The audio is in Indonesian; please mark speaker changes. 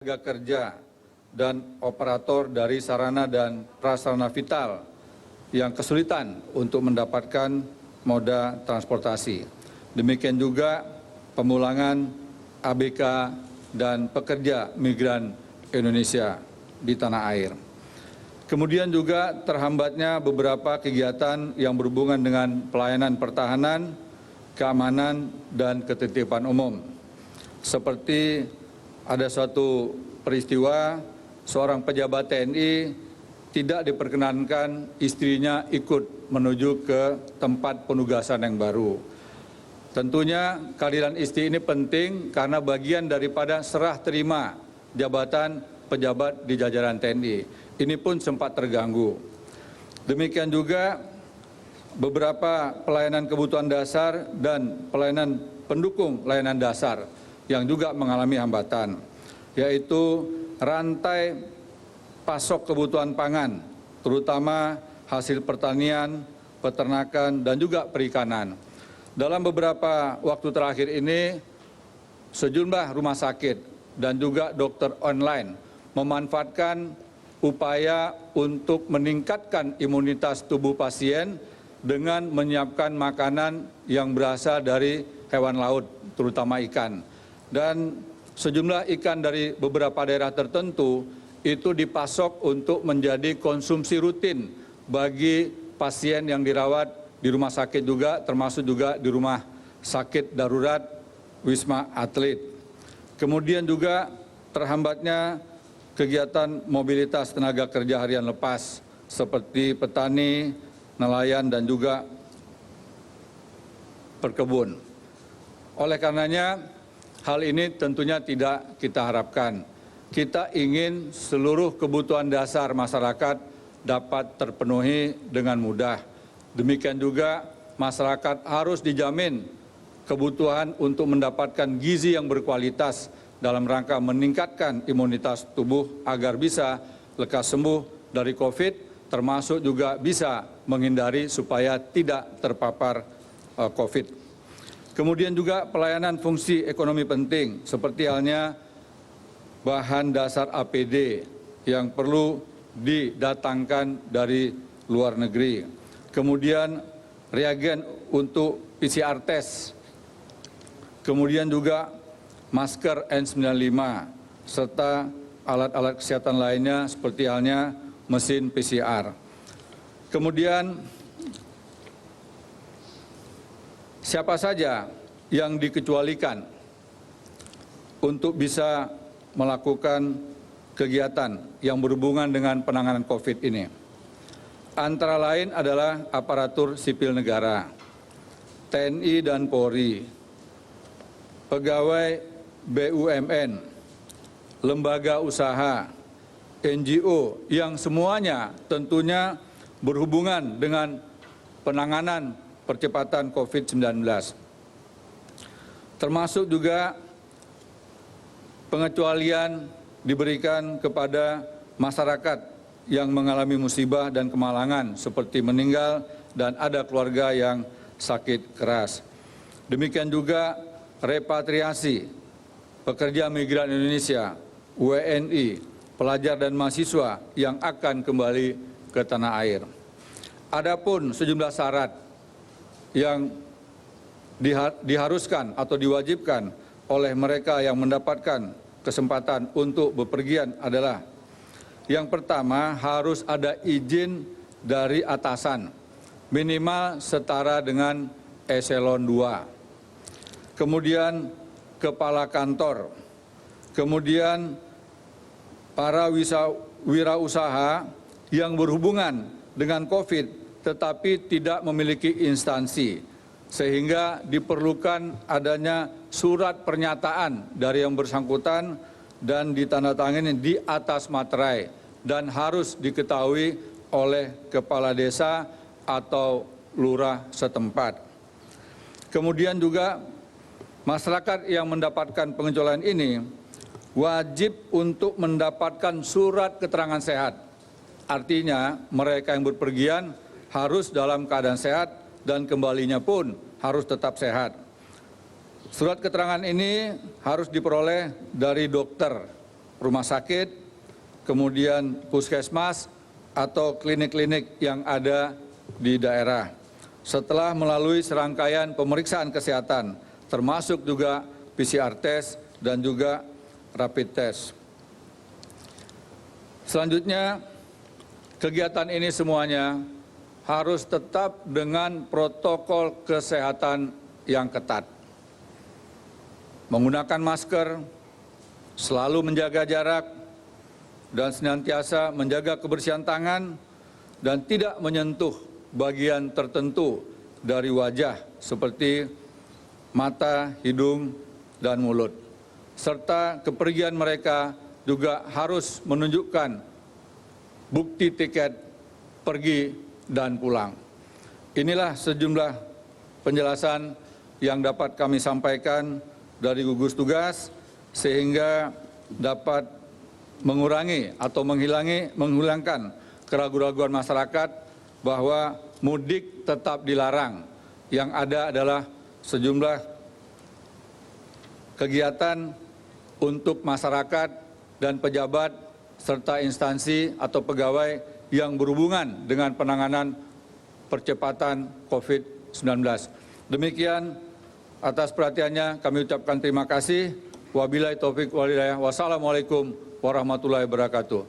Speaker 1: tenaga kerja dan operator dari sarana dan prasarana vital yang kesulitan untuk mendapatkan moda transportasi. Demikian juga pemulangan ABK dan pekerja migran Indonesia di tanah air. Kemudian juga terhambatnya beberapa kegiatan yang berhubungan dengan pelayanan pertahanan, keamanan, dan ketertiban umum. Seperti ada suatu peristiwa seorang pejabat TNI tidak diperkenankan istrinya ikut menuju ke tempat penugasan yang baru. Tentunya kehadiran istri ini penting karena bagian daripada serah terima jabatan pejabat di jajaran TNI. Ini pun sempat terganggu. Demikian juga beberapa pelayanan kebutuhan dasar dan pelayanan pendukung layanan dasar yang juga mengalami hambatan, yaitu rantai pasok kebutuhan pangan, terutama hasil pertanian, peternakan, dan juga perikanan. Dalam beberapa waktu terakhir ini, sejumlah rumah sakit dan juga dokter online memanfaatkan upaya untuk meningkatkan imunitas tubuh pasien dengan menyiapkan makanan yang berasal dari hewan laut, terutama ikan. Dan sejumlah ikan dari beberapa daerah tertentu itu dipasok untuk menjadi konsumsi rutin bagi pasien yang dirawat di rumah sakit juga, termasuk juga di rumah sakit darurat Wisma Atlet. Kemudian juga terhambatnya kegiatan mobilitas tenaga kerja harian lepas seperti petani, nelayan, dan juga perkebun. Oleh karenanya, hal ini tentunya tidak kita harapkan. Kita ingin seluruh kebutuhan dasar masyarakat dapat terpenuhi dengan mudah. Demikian juga masyarakat harus dijamin kebutuhan untuk mendapatkan gizi yang berkualitas dalam rangka meningkatkan imunitas tubuh agar bisa lekas sembuh dari COVID, termasuk juga bisa menghindari supaya tidak terpapar COVID. Kemudian juga pelayanan fungsi ekonomi penting, seperti halnya bahan dasar APD yang perlu didatangkan dari luar negeri. Kemudian reagen untuk PCR test, kemudian juga masker N95, serta alat-alat kesehatan lainnya seperti halnya mesin PCR. Kemudian siapa saja yang dikecualikan untuk bisa melakukan kegiatan yang berhubungan dengan penanganan COVID ini? Antara lain adalah aparatur sipil negara, TNI dan Polri, pegawai BUMN, lembaga usaha, NGO yang semuanya tentunya berhubungan dengan penanganan percepatan COVID-19. Termasuk juga pengecualian diberikan kepada masyarakat yang mengalami musibah dan kemalangan seperti meninggal dan ada keluarga yang sakit keras. Demikian juga repatriasi pekerja migran Indonesia, WNI, pelajar dan mahasiswa yang akan kembali ke tanah air. Adapun sejumlah syarat yang diharuskan atau diwajibkan oleh mereka yang mendapatkan kesempatan untuk bepergian adalah: yang pertama, harus ada izin dari atasan, minimal setara dengan eselon 2. Kemudian kepala kantor, kemudian para wirausaha yang berhubungan dengan COVID tetapi tidak memiliki instansi, sehingga diperlukan adanya surat pernyataan dari yang bersangkutan dan ditandatangani di atas materai dan harus diketahui oleh kepala desa atau lurah setempat. Kemudian juga masyarakat yang mendapatkan pengecualian ini wajib untuk mendapatkan surat keterangan sehat. Artinya mereka yang berpergian harus dalam keadaan sehat dan kembalinya pun harus tetap sehat. Surat keterangan ini harus diperoleh dari dokter rumah sakit, kemudian puskesmas, atau klinik-klinik yang ada di daerah. Setelah melalui serangkaian pemeriksaan kesehatan, termasuk juga PCR test dan juga rapid test. Selanjutnya, kegiatan ini semuanya harus tetap dengan protokol kesehatan yang ketat. Menggunakan masker, selalu menjaga jarak, dan senantiasa menjaga kebersihan tangan dan tidak menyentuh bagian tertentu dari wajah seperti mata, hidung, dan mulut. Serta kepergian mereka juga harus menunjukkan bukti tiket pergi dan pulang. Inilah sejumlah penjelasan yang dapat kami sampaikan dari gugus tugas sehingga dapat mengurangi atau menghilangkan keraguan-keraguan masyarakat bahwa mudik tetap dilarang. Yang ada adalah sejumlah kegiatan untuk masyarakat dan pejabat serta instansi atau pegawai yang berhubungan dengan penanganan percepatan COVID-19. Demikian, atas perhatiannya kami ucapkan terima kasih. Wabillahi taufiq wal hidayah. Wassalamualaikum warahmatullahi wabarakatuh.